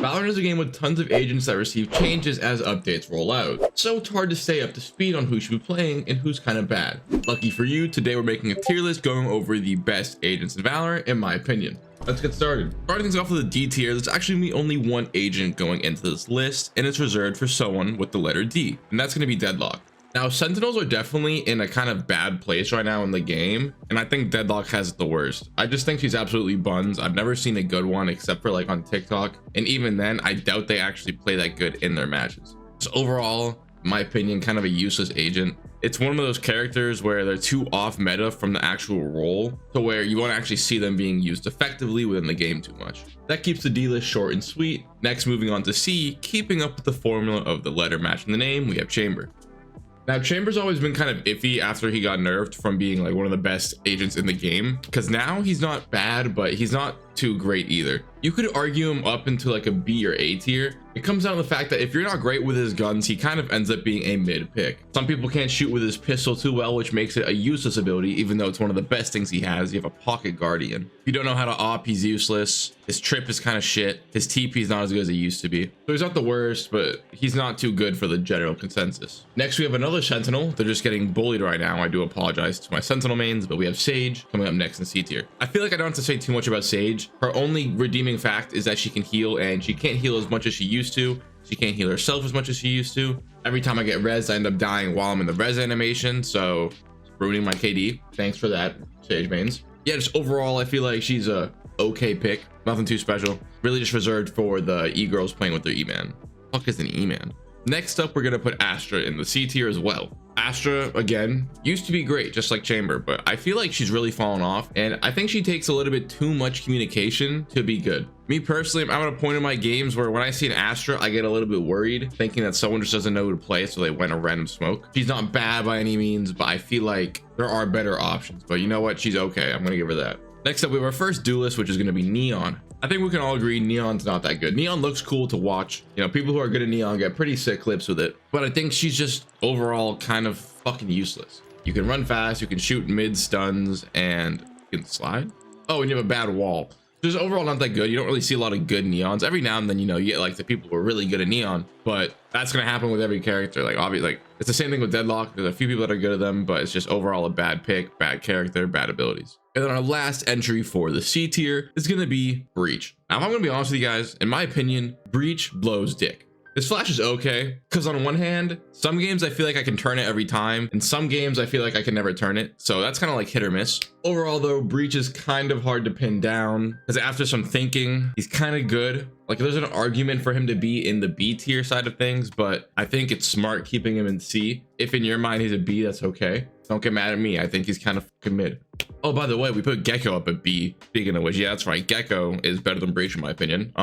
Valorant is a game with tons of agents that receive changes as updates roll out, so it's hard to stay up to speed on who should be playing and who's kind of bad. Lucky for you, today we're making a tier list going over the best agents in Valorant, in my opinion. Let's get started. Starting things off with the D tier, there's actually only one agent going into this list, and it's reserved for someone with the letter D, and that's going to be Deadlock. Now, Sentinels are definitely in a kind of bad place right now in the game, and I think Deadlock has it the worst. I just think she's absolutely buns. I've never seen a good one except for like on TikTok, and even then, I doubt they actually play that good in their matches. So overall, in my opinion, kind of a useless agent. It's one of those characters where they're too off meta from the actual role to where you won't actually see them being used effectively within the game too much. That keeps the D list short and sweet. Next, moving on to C, keeping up with the formula of the letter matching the name, we have Chamber. Now, Chamber's always been kind of iffy after he got nerfed from being like one of the best agents in the game, because now he's not bad, but he's not too great either. You could argue him up into like a B or A tier. It comes down to the fact that if you're not great with his guns, he kind of ends up being a mid pick. Some people can't shoot with his pistol too well, which makes it a useless ability, even though it's one of the best things he has. You have a pocket guardian. If you don't know how to op, he's useless. His trip is kind of shit. His TP is not as good as it used to be. So he's not the worst, but he's not too good for the general consensus. Next, we have another Sentinel. They're just getting bullied right now. I do apologize to my Sentinel mains, but we have Sage coming up next in C tier. I feel like I don't have to say too much about Sage. Her only redeeming fact is that she can heal, and she can't heal as much as she used to. She can't heal herself as much as she used to. Every time I get res, I end up dying while I'm in the res animation, so it's ruining my KD. Thanks for that, Sage mains. Yeah, just overall, I feel like she's a okay pick. Nothing too special. Really just reserved for the E-girls playing with their E-man. Fuck is an E-man? Next up, we're gonna put Astra in the C tier as well. Astra, again, used to be great, just like Chamber, but I feel like she's really fallen off, and I think she takes a little bit too much communication to be good. Me personally, I'm at a point in my games where when I see an Astra, I get a little bit worried, thinking that someone just doesn't know who to play, so they went a random smoke. She's not bad by any means, but I feel like there are better options. But you know what? She's okay. I'm gonna give her that. Next up, we have our first duelist, which is going to be Neon. I think we can all agree Neon's not that good. Neon looks cool to watch. You know, people who are good at Neon get pretty sick clips with it. But I think she's just overall kind of fucking useless. You can run fast, you can shoot mid stuns, and you can slide. Oh, and you have a bad wall. Just overall not that good. You don't really see a lot of good Neons. Every now and then, you know, you get like the people who are really good at Neon, but that's going to happen with every character. Like obviously, like it's the same thing with Deadlock. There's a few people that are good at them, but it's just overall a bad pick, bad character, bad abilities. And then our last entry for the C tier is going to be Breach. Now, if I'm going to be honest with you guys, in my opinion, Breach blows dick. This flash is okay, because on one hand, some games I feel like I can turn it every time, and some games I feel like I can never turn it. So that's kind of like hit or miss. Overall though, Breach is kind of hard to pin down, because after some thinking, he's kind of good. Like there's an argument for him to be in the B tier side of things, but I think it's smart keeping him in C. If in your mind he's a B, that's okay. Don't get mad at me. I think he's kind of fucking mid. Oh, by the way, we put Gecko up at B. Speaking of which, yeah, that's right. Gecko is better than Breach in my opinion.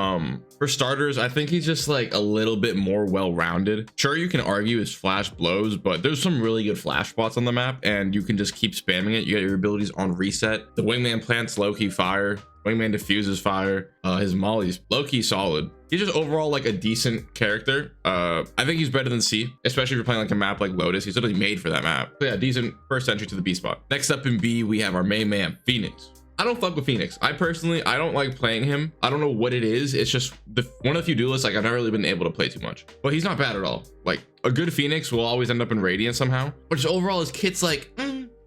For starters, I think he's just like a little bit more well-rounded. Sure, you can argue his flash blows, but there's some really good flash spots on the map, and you can just keep spamming it. You get your abilities on reset. The wingman plants low-key fire. Wingman diffuses fire. His molly's low-key solid. He's just overall like a decent character. I think he's better than C, especially if you're playing like a map like Lotus. He's literally made for that map. So yeah, decent first entry to the B spot. Next up in B, we have our main man, Phoenix. I don't fuck with Phoenix. I don't like playing him. I don't know what it is. It's just one of the few duelists like I've never really been able to play too much. But he's not bad at all. Like a good Phoenix will always end up in Radiant somehow. But just overall, his kit's like,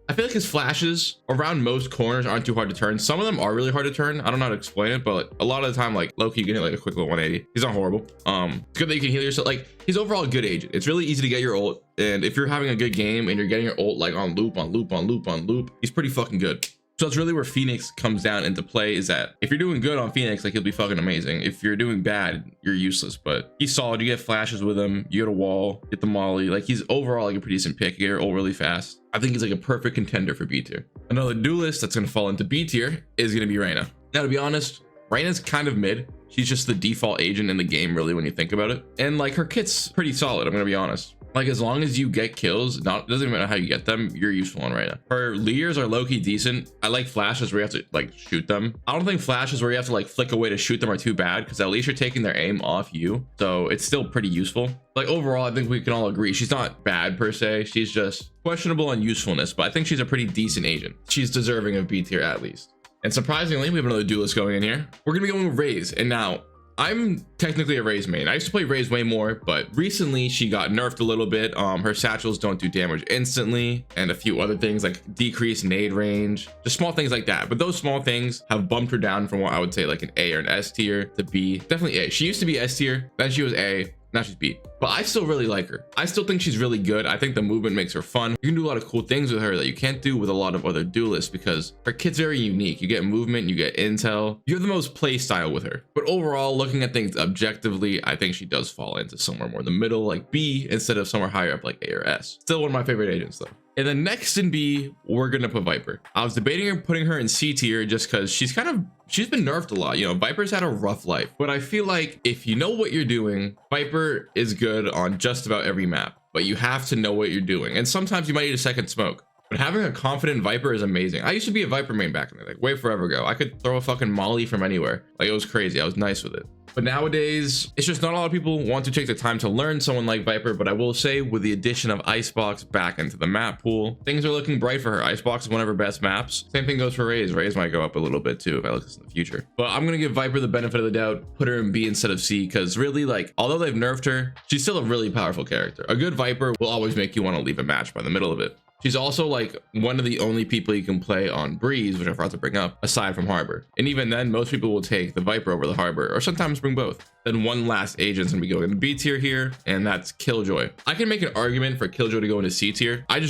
I feel like his flashes around most corners aren't too hard to turn. Some of them are really hard to turn. I don't know how to explain it, but a lot of the time, like low-key, you can hit like a quick little 180. He's not horrible. It's good that you can heal yourself. Like he's overall a good agent. It's really easy to get your ult, and if you're having a good game and you're getting your ult like on loop, he's pretty fucking good. So that's really where Phoenix comes down into play, is that if you're doing good on Phoenix, like he'll be fucking amazing. If you're doing bad, you're useless. But he's solid. You get flashes with him, you get a wall, get the molly. Like he's overall like a pretty decent pick. You get your ult really fast. I think he's like a perfect contender for B tier. Another duelist that's going to fall into B tier is going to be Reyna. Now, to be honest, Reyna's kind of mid. She's just the default agent in the game, really, when you think about it. And like her kit's pretty solid, I'm going to be honest. Like as long as you get kills, it doesn't even matter how you get them, you're useful on Reyna. Her leers are low-key decent. I like flashes where you have to like shoot them. I don't think flashes where you have to like flick away to shoot them are too bad, because at least you're taking their aim off you. So it's still pretty useful. Like overall, I think we can all agree she's not bad per se. She's just questionable on usefulness, but I think she's a pretty decent agent. She's deserving of B tier at least. And surprisingly, we have another duelist going in here. We're gonna be going with Raze. And now I'm technically a Raze main. I used to play Raze way more, but recently she got nerfed a little bit. Her satchels don't do damage instantly, and a few other things like decreased nade range, just small things like that. But those small things have bumped her down from what I would say like an A or an S tier to B. Definitely A. She used to be S tier, then she was A, now she's B. But I still really like her. I still think she's really good. I think the movement makes her fun. You can do a lot of cool things with her that you can't do with a lot of other duelists because her kit's very unique. You get movement, you get intel. You have the most play style with her. But overall, looking at things objectively, I think she does fall into somewhere more in the middle like B instead of somewhere higher up like A or S. Still one of my favorite agents though. And then next in B, we're gonna put Viper. I was debating putting her in C tier just because she's been nerfed a lot. You know, Viper's had a rough life, but I feel like if you know what you're doing, Viper is good on just about every map, but you have to know what you're doing. And sometimes you might need a second smoke. But having a confident Viper is amazing. I used to be a Viper main back in the day, like way forever ago. I could throw a fucking molly from anywhere. Like it was crazy. I was nice with it. But nowadays, it's just not a lot of people want to take the time to learn someone like Viper. But I will say with the addition of Icebox back into the map pool, things are looking bright for her. Icebox is one of her best maps. Same thing goes for Raze. Raze might go up a little bit too if I look at this in the future. But I'm going to give Viper the benefit of the doubt, put her in B instead of C, because really, like, although they've nerfed her, she's still a really powerful character. A good Viper will always make you want to leave a match by the middle of it. She's also like one of the only people you can play on Breeze, which I forgot to bring up, aside from Harbor. And even then, most people will take the Viper over the Harbor, or sometimes bring both. Then one last agent's gonna be going into B tier here, and that's Killjoy. I can make an argument for Killjoy to go into C tier. I don't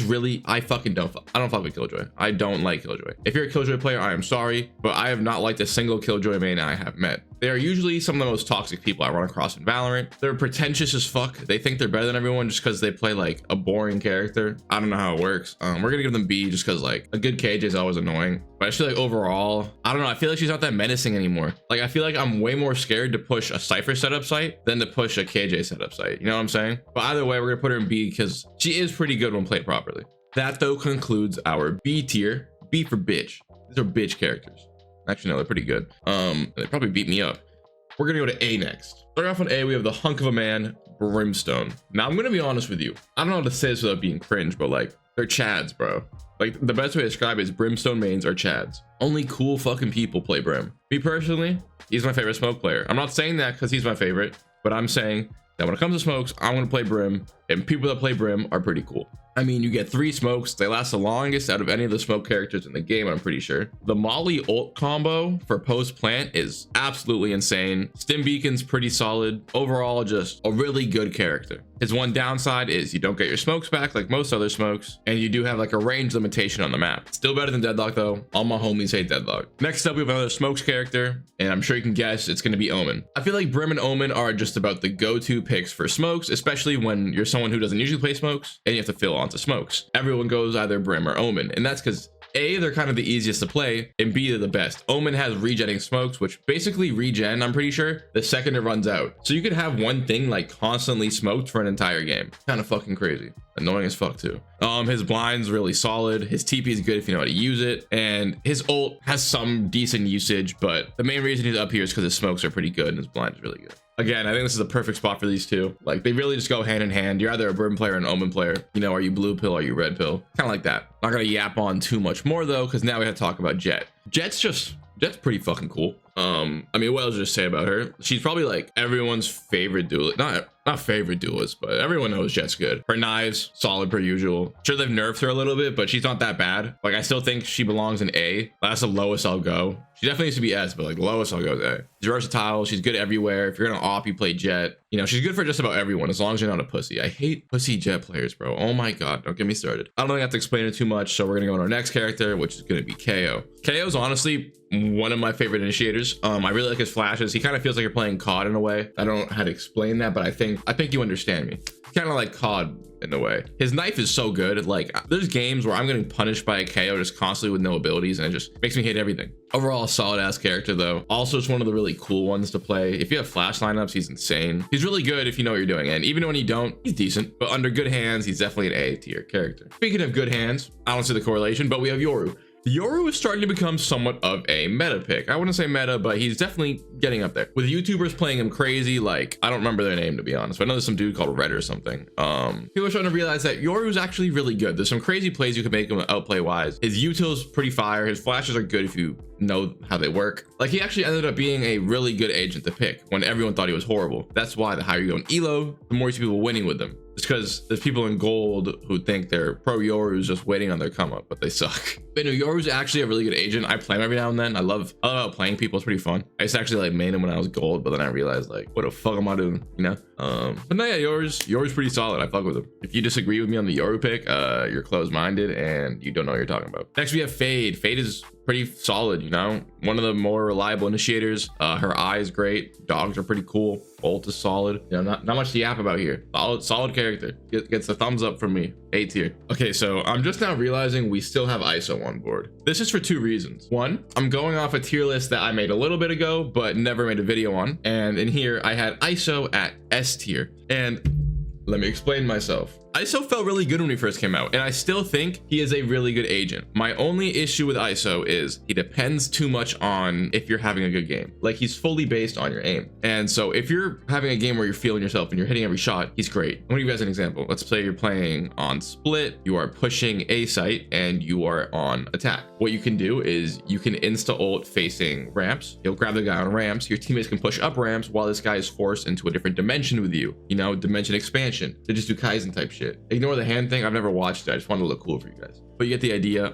fuck with Killjoy. I don't like Killjoy. If you're a Killjoy player, I am sorry, but I have not liked a single Killjoy main I have met. They are usually some of the most toxic people I run across in Valorant. They're pretentious as fuck. They think they're better than everyone just because they play like a boring character. I don't know how it works. We're gonna give them B just because like a good KJ is always annoying. But I feel like overall, I don't know. I feel like she's not that menacing anymore. Like I feel like I'm way more scared to push a Cypher setup site than to push a KJ setup site. You know what I'm saying? But either way, we're gonna put her in B because she is pretty good when played properly. That though concludes our B tier. B for bitch. These are bitch characters. Actually, no, they're pretty good. They probably beat me up. We're gonna go to A next. Starting off on A, we have the hunk of a man, Brimstone. Now I'm gonna be honest with you. I don't know how to say this without being cringe, but like they're chads, bro. Like the best way to describe it is Brimstone mains are chads. Only cool fucking people play Brim. Me personally, he's my favorite smoke player. I'm not saying that because he's my favorite, but I'm saying that when it comes to smokes, I'm gonna play Brim, and people that play Brim are pretty cool. I mean, you get 3 smokes. They last the longest out of any of the smoke characters in the game, I'm pretty sure. The Molly ult combo for post plant is absolutely insane. Stim Beacon's pretty solid. Overall, just a really good character. His one downside is you don't get your smokes back like most other smokes, and you do have like a range limitation on the map. Still better than Deadlock though. All my homies hate Deadlock. Next up, we have another smokes character, and I'm sure you can guess it's gonna be Omen. I feel like Brim and Omen are just about the go-to picks for smokes, especially when you're someone who doesn't usually play smokes and you have to fill onto smokes. Everyone goes either Brim or Omen, and that's because A, they're kind of the easiest to play, and B, they're the best. Omen has regenning smokes, which basically regen, I'm pretty sure, the second it runs out. So you could have one thing like constantly smoked for an entire game. Kind of fucking crazy. Annoying as fuck too. His blind's really solid. His TP is good if you know how to use it, and his ult has some decent usage, but the main reason he's up here is because his smokes are pretty good and his blind is really good. Again, I think this is the perfect spot for these two. Like they really just go hand in hand. You're either a Brim player or an Omen player. You know, are you blue pill? Are you red pill? Kind of like that. Not gonna yap on too much more though, because now we have to talk about Jett. Jett's pretty fucking cool. I mean, what else to say about her? She's probably like everyone's favorite duelist. Not favorite duelist, but everyone knows Jett's good. Her knives, solid per usual. Sure, they've nerfed her a little bit, but she's not that bad. Like, I still think she belongs in A. That's the lowest I'll go. She definitely needs to be S, but like the lowest I'll go is A. She's versatile. She's good everywhere. If you're gonna op, you play Jett. You know, she's good for just about everyone as long as you're not a pussy. I hate pussy Jett players, bro. Oh my god, don't get me started. I don't think I have to explain it too much, so we're gonna go on our next character, which is gonna be KO. KO's honestly one of my favorite initiators. I really like his flashes. He kind of feels like you're playing COD in a way. I don't know how to explain that, but I think you understand me. Kind of like COD in a way. His knife is so good. Like there's games where I'm getting punished by a KO just constantly with no abilities, and it just makes me hate everything. Overall, solid ass character though. Also, it's one of the really cool ones to play. If you have flash lineups, he's insane. He's really good if you know what you're doing, and even when you don't, he's decent. But under good hands, he's definitely an A tier character. Speaking of good hands, I don't see the correlation, but we have Yoru. Yoru is starting to become somewhat of a meta pick. I wouldn't say meta, but he's definitely getting up there. With YouTubers playing him crazy, like, I don't remember their name to be honest, but I know there's some dude called Red or something. People are starting to realize that Yoru's actually really good. There's some crazy plays you can make him outplay wise. His util's pretty fire. His flashes are good if you know how they work. Like, he actually ended up being a really good agent to pick when everyone thought he was horrible. That's why the higher you go in elo, the more you see people winning with them. It's because there's people in gold who think they're pro Yoru's just waiting on their come up, but they suck. But no, Yoru's actually a really good agent. I play him every now and then. I love playing people. It's pretty fun. I used to actually like main him when I was gold, but then I realized like, what the fuck am I doing? You know? But no, yeah, Yoru's pretty solid. I fuck with him. If you disagree with me on the Yoru pick, you're closed-minded and you don't know what you're talking about. Next we have Fade. Fade is pretty solid, you know, one of the more reliable initiators. Her eye is great. Dogs are pretty cool. Ult is solid. You know, not much to yap about here. Solid character. Gets a thumbs up from me. A tier. Okay, so I'm just now realizing we still have ISO on board. This is for two reasons. One, I'm going off a tier list that I made a little bit ago but never made a video on, and in here I had ISO at S tier. And let me explain myself. ISO felt really good when he first came out, and I still think he is a really good agent. My only issue with ISO is he depends too much on if you're having a good game. Like, he's fully based on your aim. And so if you're having a game where you're feeling yourself and you're hitting every shot, he's great. I'm gonna give you guys an example. Let's say you're playing on split, you are pushing A site, and you are on attack. What you can do is you can insta ult facing ramps. You'll grab the guy on ramps. Your teammates can push up ramps while this guy is forced into a different dimension with you. You know, dimension expansion. They just do Kaizen type shit. Ignore the hand thing. I've never watched it. I just wanted to look cool for you guys. But you get the idea.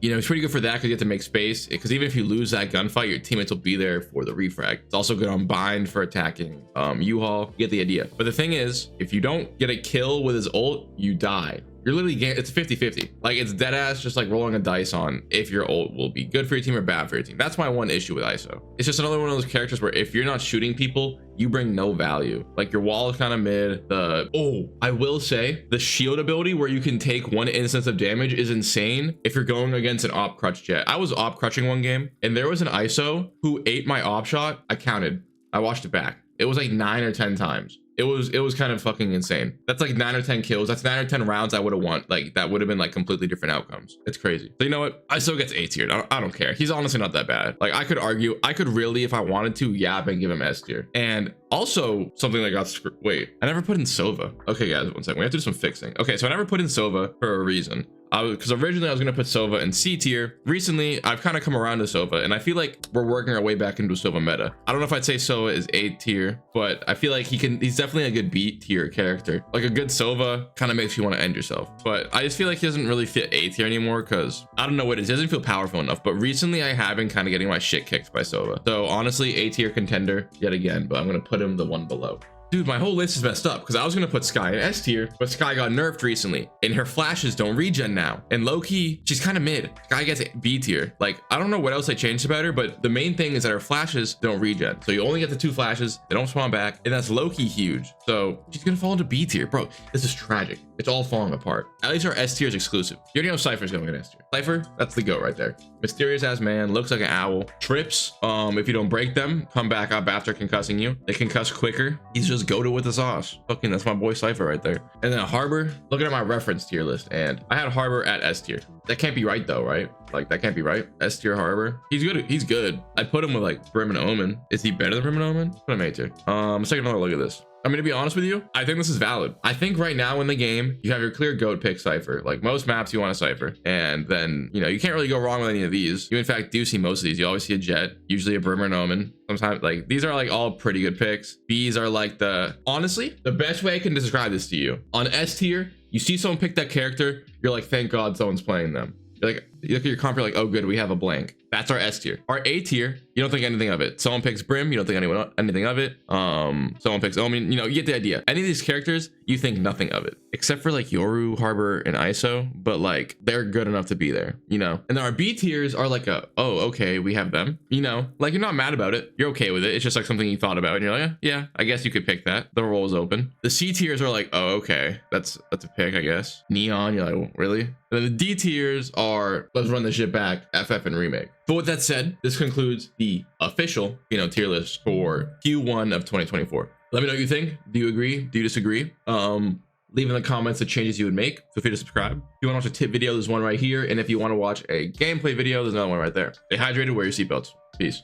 You know, it's pretty good for that because you have to make space. Because even if you lose that gunfight, your teammates will be there for the refrag. It's also good on bind for attacking U-Haul. You get the idea. But the thing is, if you don't get a kill with his ult, you die. You're literally it's 50-50. Like, it's dead ass just like rolling a dice on if your ult will be good for your team or bad for your team. That's my one issue with ISO. It's just another one of those characters where if you're not shooting people, you bring no value. Like, your wall is kind of mid. I will say the shield ability where you can take one instance of damage is insane if you're going against an op crutch jet. I was op crutching one game and there was an ISO who ate my op shot. I counted. I watched it back. It was like 9 or 10 times. It was kind of fucking insane. That's like 9 or 10 kills. That's 9 or 10 rounds I would have won. Like, that would have been like completely different outcomes. It's crazy. So you know what? ISO gets A tier. I don't care. He's honestly not that bad. Like, I could argue, I could really, if I wanted to, yap and give him S tier. And also something that got wait, I never put in Sova. Okay, guys, one second. We have to do some fixing. Okay, so I never put in Sova for a reason. Because originally I was going to put Sova in C tier. Recently, I've kind of come around to Sova, and I feel like we're working our way back into Sova meta. I don't know if I'd say Sova is A tier, but I feel like he's definitely a good B tier character. Like, a good Sova kind of makes you want to end yourself. But I just feel like he doesn't really fit A tier anymore because I don't know what it is. He doesn't feel powerful enough. But recently I have been kind of getting my shit kicked by Sova. So honestly, A tier contender yet again, but I'm going to put him the one below. Dude, my whole list is messed up because I was going to put Skye in S tier, but Skye got nerfed recently and her flashes don't regen now. And low-key, she's kind of mid. Skye gets B tier. Like, I don't know what else I changed about her, but the main thing is that her flashes don't regen. So you only get the 2 flashes, they don't spawn back, and that's low-key huge. So she's going to fall into B tier. Bro, this is tragic. It's all falling apart. At least our S tier is exclusive. You already know Cypher's going to get S tier. Cypher, that's the GOAT right there. Mysterious ass man, looks like an owl. Trips, if you don't break them, come back up after concussing you. They concuss quicker. He's just goated with the sauce. Fucking, that's my boy Cypher right there. And then Harbor, looking at my reference tier list, and I had Harbor at S tier. That can't be right though, right? Like, that can't be right. S tier Harbor. He's good. He's good. I put him with like Brim and Omen. Is he better than Brim and Omen? Put him A tier. Let's take another look at this. I'm gonna be honest with you. I think this is valid. I think right now in the game, you have your clear GOAT pick Cypher. Like, most maps you want a Cypher. And then, you know, you can't really go wrong with any of these. You in fact do see most of these. You always see a Jet, usually a Brimmer and Omen. Sometimes, like, these are like all pretty good picks. B's are like honestly, the best way I can describe this to you. On S tier, you see someone pick that character, you're like, thank God someone's playing them. You're like, you look at your comp, you're like, oh good, we have a blank. That's our S tier. Our A tier, you don't think anything of it. Someone picks Brim, you don't think anything of it. Someone picks Omen, you know, you get the idea. Any of these characters, you think nothing of it, except for like Yoru, Harbor, and ISO. But like, they're good enough to be there, you know. And then our B tiers are like oh, okay, we have them, you know. Like, you're not mad about it. You're okay with it. It's just like something you thought about, and you're like, yeah, I guess you could pick that. The role is open. The C tiers are like, oh, okay, that's a pick, I guess. Neon, you're like, well, really? And then the D tiers are, let's run this shit back, FF and remake. But with that said, this concludes the official, you know, tier list for Q1 of 2024. Let me know what you think. Do you agree? Do you disagree? Leave in the comments the changes you would make. Feel free to subscribe. If you want to watch a tip video, there's one right here. And if you want to watch a gameplay video, there's another one right there. Stay hydrated, wear your seatbelts. Peace.